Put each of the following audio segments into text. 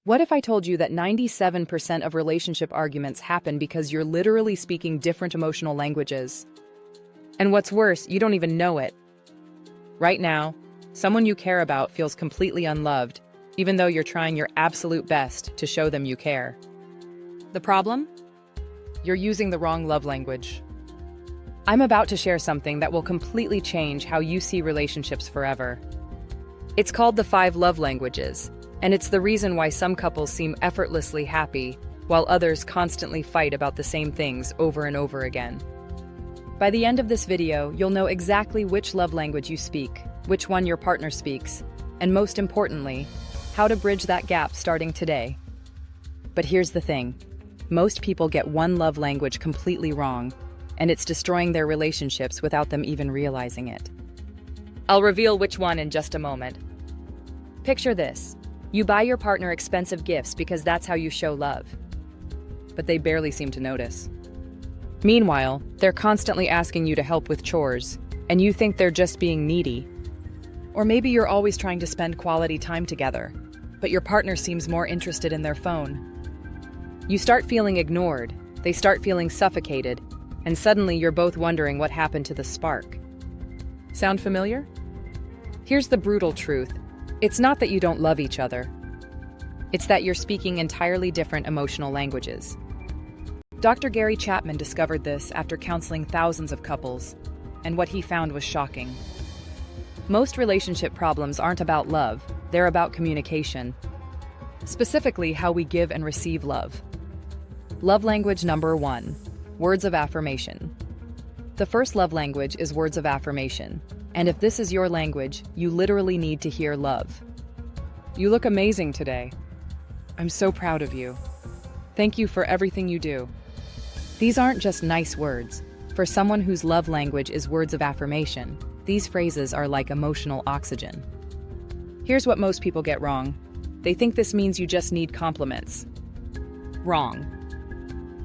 What if I told you that 97% of relationship arguments happen because you're literally speaking different emotional languages? And what's worse, you don't even know it. Right now, someone you care about feels completely unloved, even though you're trying your absolute best to show them you care. The problem? You're using the wrong love language. I'm about to share something that will completely change how you see relationships forever. It's called the 5 love languages, and it's the reason why some couples seem effortlessly happy, while others constantly fight about the same things over and over again. By the end of this video, you'll know exactly which love language you speak, which one your partner speaks, and most importantly, how to bridge that gap starting today. But here's the thing. Most people get one love language completely wrong, and it's destroying their relationships without them even realizing it. I'll reveal which one in just a moment. Picture this. You buy your partner expensive gifts because that's how you show love. But they barely seem to notice. Meanwhile, they're constantly asking you to help with chores, and you think they're just being needy. Or maybe you're always trying to spend quality time together, but your partner seems more interested in their phone. You start feeling ignored, they start feeling suffocated, and suddenly you're both wondering what happened to the spark. Sound familiar? Here's the brutal truth. It's not that you don't love each other. It's that you're speaking entirely different emotional languages. Dr. Gary Chapman discovered this after counseling thousands of couples, and what he found was shocking. Most relationship problems aren't about love, they're about communication. Specifically, how we give and receive love. Love language number 1, words of affirmation. The first love language is words of affirmation, and if this is your language, you literally need to hear love. You look amazing today. I'm so proud of you. Thank you for everything you do. These aren't just nice words. For someone whose love language is words of affirmation, these phrases are like emotional oxygen. Here's what most people get wrong. They think this means you just need compliments. Wrong.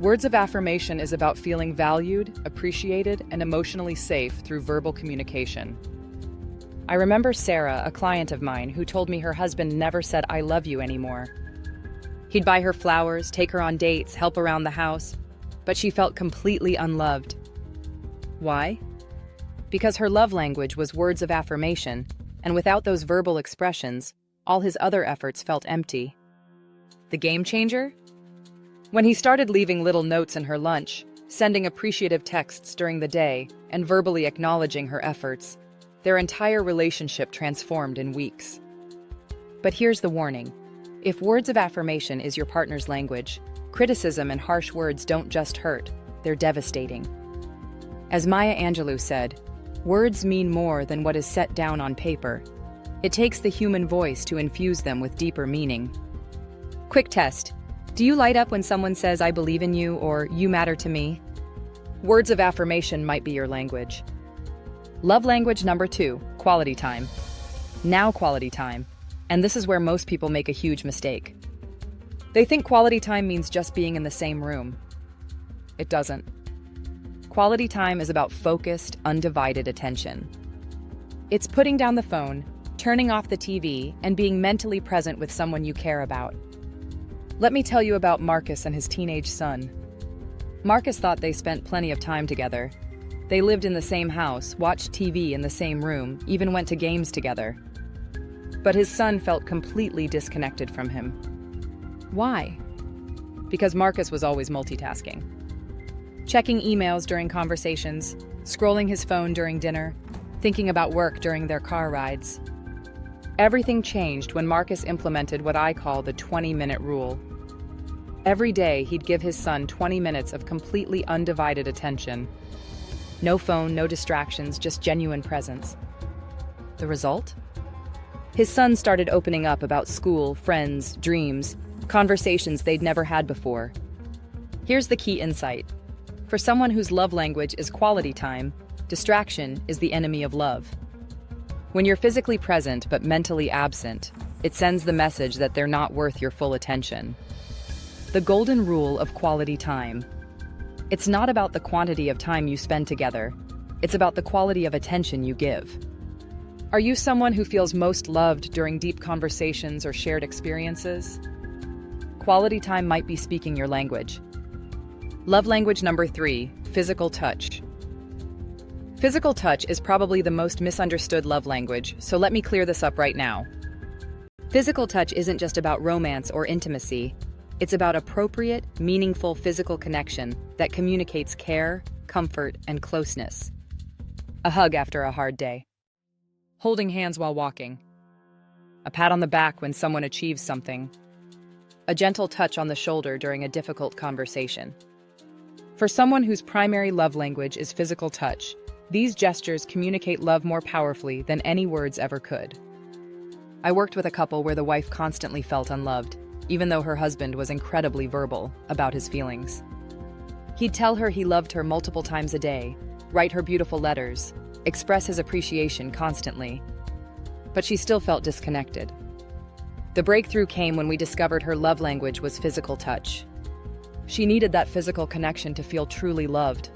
Words of affirmation is about feeling valued, appreciated, and emotionally safe through verbal communication. I remember Sarah, a client of mine, who told me her husband never said "I love you" anymore. He'd buy her flowers, take her on dates, help around the house, but she felt completely unloved. Why? Because her love language was words of affirmation, and without those verbal expressions, all his other efforts felt empty. The game changer? When he started leaving little notes in her lunch, sending appreciative texts during the day, and verbally acknowledging her efforts, their entire relationship transformed in weeks. But here's the warning. If words of affirmation is your partner's language, criticism and harsh words don't just hurt, they're devastating. As Maya Angelou said, words mean more than what is set down on paper. It takes the human voice to infuse them with deeper meaning. Quick test. Do you light up when someone says "I believe in you" or "you matter to me"? Words of affirmation might be your language. Love language number 2, quality time. Now quality time. And this is where most people make a huge mistake. They think quality time means just being in the same room. It doesn't. Quality time is about focused, undivided attention. It's putting down the phone, turning off the TV, and being mentally present with someone you care about. Let me tell you about Marcus and his teenage son. Marcus thought they spent plenty of time together. They lived in the same house, watched TV in the same room, even went to games together. But his son felt completely disconnected from him. Why? Because Marcus was always multitasking. Checking emails during conversations, scrolling his phone during dinner, thinking about work during their car rides. Everything changed when Marcus implemented what I call the 20-minute rule. Every day, he'd give his son 20 minutes of completely undivided attention. No phone, no distractions, just genuine presence. The result? His son started opening up about school, friends, dreams, conversations they'd never had before. Here's the key insight. For someone whose love language is quality time, distraction is the enemy of love. When you're physically present but mentally absent, it sends the message that they're not worth your full attention. The golden rule of quality time. It's not about the quantity of time you spend together. It's about the quality of attention you give. Are you someone who feels most loved during deep conversations or shared experiences? quality time might be speaking your language. Love language number 3, physical touch. Physical touch is probably the most misunderstood love language, so let me clear this up right now. Physical touch isn't just about romance or intimacy. It's about appropriate, meaningful physical connection that communicates care, comfort, and closeness. A hug after a hard day. Holding hands while walking. A pat on the back when someone achieves something. A gentle touch on the shoulder during a difficult conversation. For someone whose primary love language is physical touch, these gestures communicate love more powerfully than any words ever could. I worked with a couple where the wife constantly felt unloved, even though her husband was incredibly verbal about his feelings. He'd tell her he loved her multiple times a day, write her beautiful letters, express his appreciation constantly. But she still felt disconnected. The breakthrough came when we discovered her love language was physical touch. She needed that physical connection to feel truly loved.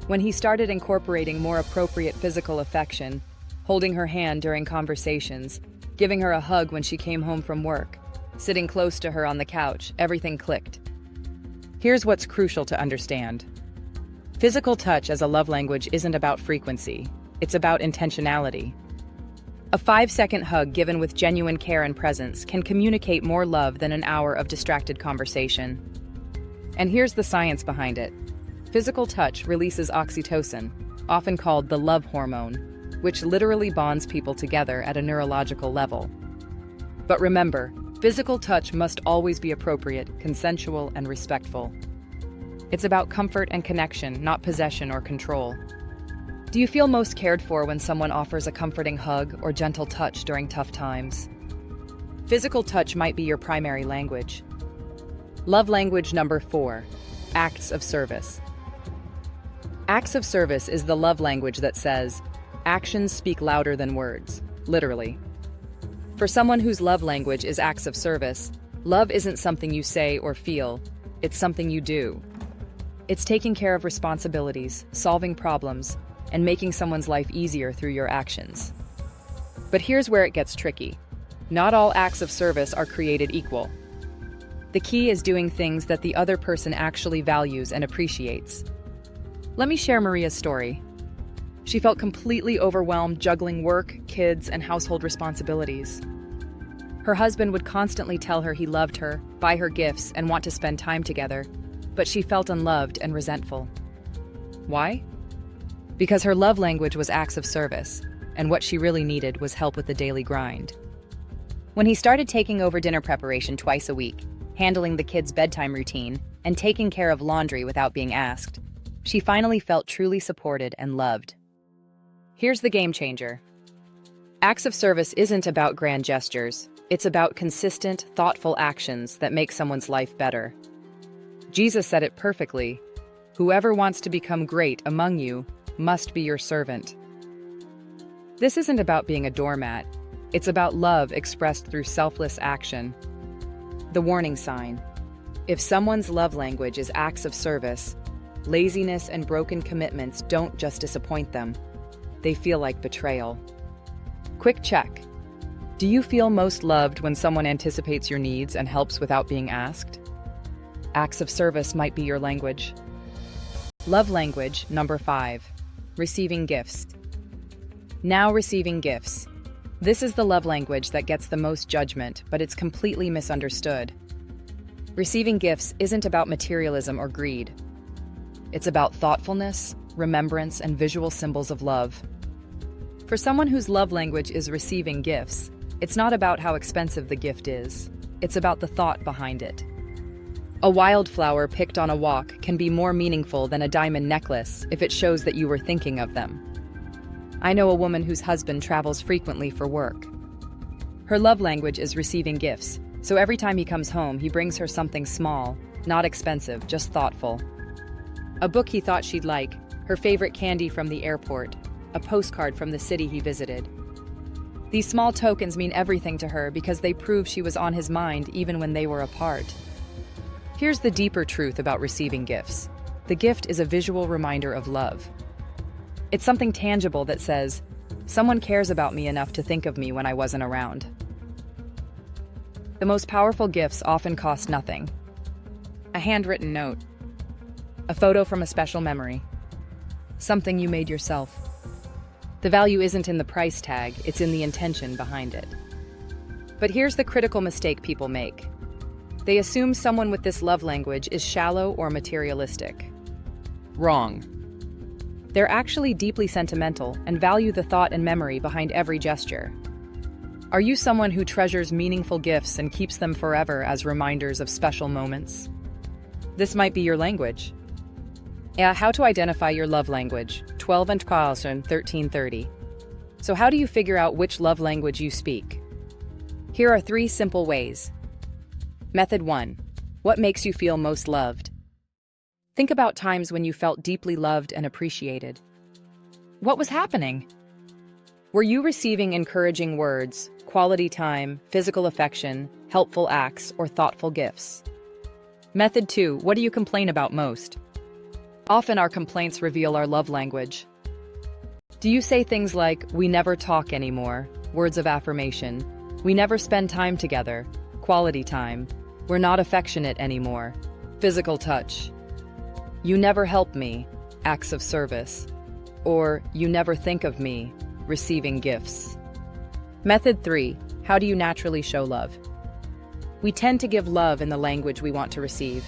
When he started incorporating more appropriate physical affection, holding her hand during conversations, giving her a hug when she came home from work, sitting close to her on the couch, everything clicked. Here's what's crucial to understand. Physical touch as a love language isn't about frequency, it's about intentionality. A 5-second hug given with genuine care and presence can communicate more love than an hour of distracted conversation. And here's the science behind it. Physical touch releases oxytocin, often called the love hormone, which literally bonds people together at a neurological level. But remember, physical touch must always be appropriate, consensual, and respectful. It's about comfort and connection, not possession or control. Do you feel most cared for when someone offers a comforting hug or gentle touch during tough times? Physical touch might be your primary language. Love language number 4, acts of service. Acts of service is the love language that says, actions speak louder than words, literally. For someone whose love language is acts of service, love isn't something you say or feel, it's something you do. It's taking care of responsibilities, solving problems, and making someone's life easier through your actions. But here's where it gets tricky. Not all acts of service are created equal. The key is doing things that the other person actually values and appreciates. Let me share Maria's story. She felt completely overwhelmed juggling work, kids, and household responsibilities. Her husband would constantly tell her he loved her, buy her gifts, and want to spend time together, but she felt unloved and resentful. Why? Because her love language was acts of service, and what she really needed was help with the daily grind. When he started taking over dinner preparation twice a week, handling the kids' bedtime routine, and taking care of laundry without being asked, she finally felt truly supported and loved. Here's the game changer. Acts of service isn't about grand gestures. It's about consistent, thoughtful actions that make someone's life better. Jesus said it perfectly. Whoever wants to become great among you must be your servant. This isn't about being a doormat. It's about love expressed through selfless action. The warning sign. If someone's love language is acts of service, laziness and broken commitments don't just disappoint them. They feel like betrayal. Quick check. Do you feel most loved when someone anticipates your needs and helps without being asked? Acts of service might be your language. Love language number 5, receiving gifts. Now receiving gifts. This is the love language that gets the most judgment, but it's completely misunderstood. Receiving gifts isn't about materialism or greed. It's about thoughtfulness, remembrance, and visual symbols of love. For someone whose love language is receiving gifts, it's not about how expensive the gift is. It's about the thought behind it. A wildflower picked on a walk can be more meaningful than a diamond necklace if it shows that you were thinking of them. I know a woman whose husband travels frequently for work. Her love language is receiving gifts, so every time he comes home, he brings her something small, not expensive, just thoughtful. A book he thought she'd like, her favorite candy from the airport, a postcard from the city he visited. These small tokens mean everything to her because they prove she was on his mind even when they were apart. Here's the deeper truth about receiving gifts. The gift is a visual reminder of love. It's something tangible that says, someone cares about me enough to think of me when I wasn't around. The most powerful gifts often cost nothing. A handwritten note, a photo from a special memory, something you made yourself. The value isn't in the price tag, it's in the intention behind it. But here's the critical mistake people make. They assume someone with this love language is shallow or materialistic. Wrong. They're actually deeply sentimental and value the thought and memory behind every gesture. Are you someone who treasures meaningful gifts and keeps them forever as reminders of special moments? This might be your language. How to identify your love language, 12 and 1330. So how do you figure out which love language you speak? Here are 3 simple ways. Method 1. What makes you feel most loved? Think about times when you felt deeply loved and appreciated. What was happening? Were you receiving encouraging words, quality time, physical affection, helpful acts, or thoughtful gifts? Method 2. What do you complain about most? Often our complaints reveal our love language. Do you say things like, "We never talk anymore," words of affirmation, "We never spend time together," quality time, "We're not affectionate anymore," physical touch, "You never help me," acts of service, or "You never think of me," receiving gifts? Method 3. How do you naturally show love? We tend to give love in the language we want to receive.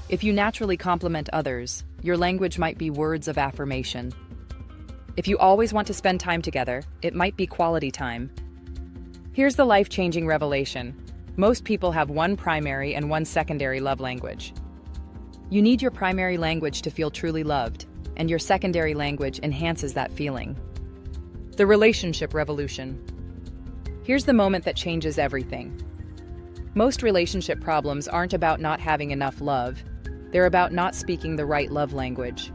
If you naturally compliment others, your language might be words of affirmation. If you always want to spend time together, it might be quality time. Here's the life-changing revelation. Most people have one primary and one secondary love language. You need your primary language to feel truly loved, and your secondary language enhances that feeling. The relationship revolution. Here's the moment that changes everything. Most relationship problems aren't about not having enough love. They're about not speaking the right love language.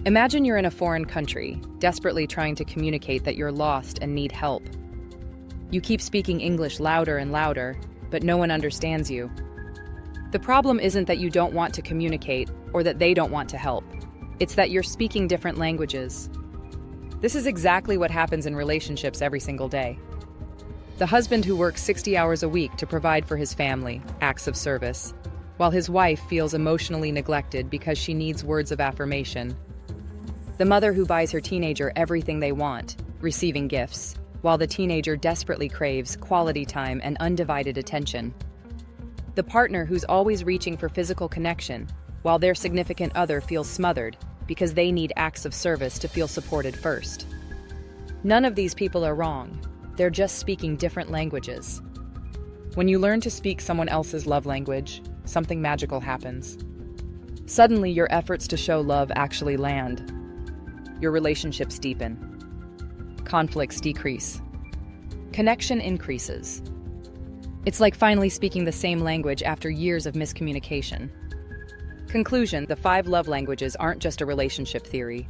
Imagine you're in a foreign country, desperately trying to communicate that you're lost and need help. You keep speaking English louder and louder, but no one understands you. The problem isn't that you don't want to communicate or that they don't want to help. It's that you're speaking different languages. This is exactly what happens in relationships every single day. The husband who works 60 hours a week to provide for his family, acts of service, while his wife feels emotionally neglected because she needs words of affirmation. The mother who buys her teenager everything they want, receiving gifts, while the teenager desperately craves quality time and undivided attention. The partner who's always reaching for physical connection, while their significant other feels smothered because they need acts of service to feel supported first. None of these people are wrong. They're just speaking different languages. When you learn to speak someone else's love language, something magical happens. Suddenly, your efforts to show love actually land. Your relationships deepen. Conflicts decrease. Connection increases. It's like finally speaking the same language after years of miscommunication. Conclusion: the 5 love languages aren't just a relationship theory.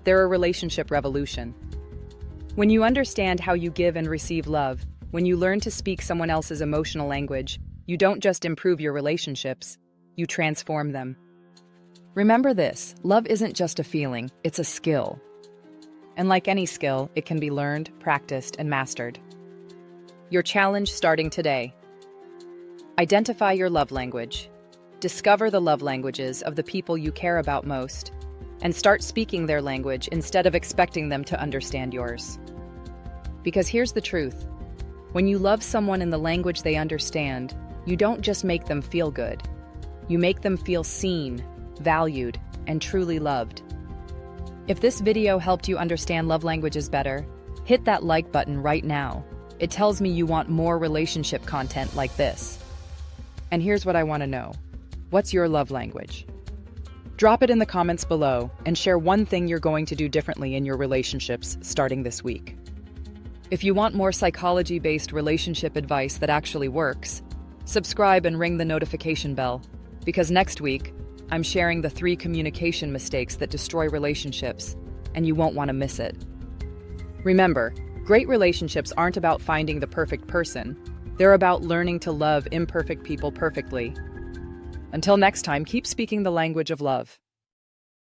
They're a relationship revolution. When you understand how you give and receive love, when you learn to speak someone else's emotional language, you don't just improve your relationships, you transform them. Remember this: love isn't just a feeling, it's a skill. And like any skill, it can be learned, practiced, and mastered. Your challenge starting today. Identify your love language. Discover the love languages of the people you care about most, and start speaking their language instead of expecting them to understand yours. Because here's the truth. When you love someone in the language they understand, you don't just make them feel good. You make them feel seen, valued, and truly loved. If this video helped you understand love languages better, hit that like button right now. It tells me you want more relationship content like this. And here's what I want to know. What's your love language? Drop it in the comments below and share one thing you're going to do differently in your relationships starting this week. If you want more psychology-based relationship advice that actually works, subscribe and ring the notification bell, because next week, I'm sharing the 3 communication mistakes that destroy relationships, and you won't want to miss it. Remember, great relationships aren't about finding the perfect person. They're about learning to love imperfect people perfectly. Until next time, keep speaking the language of love.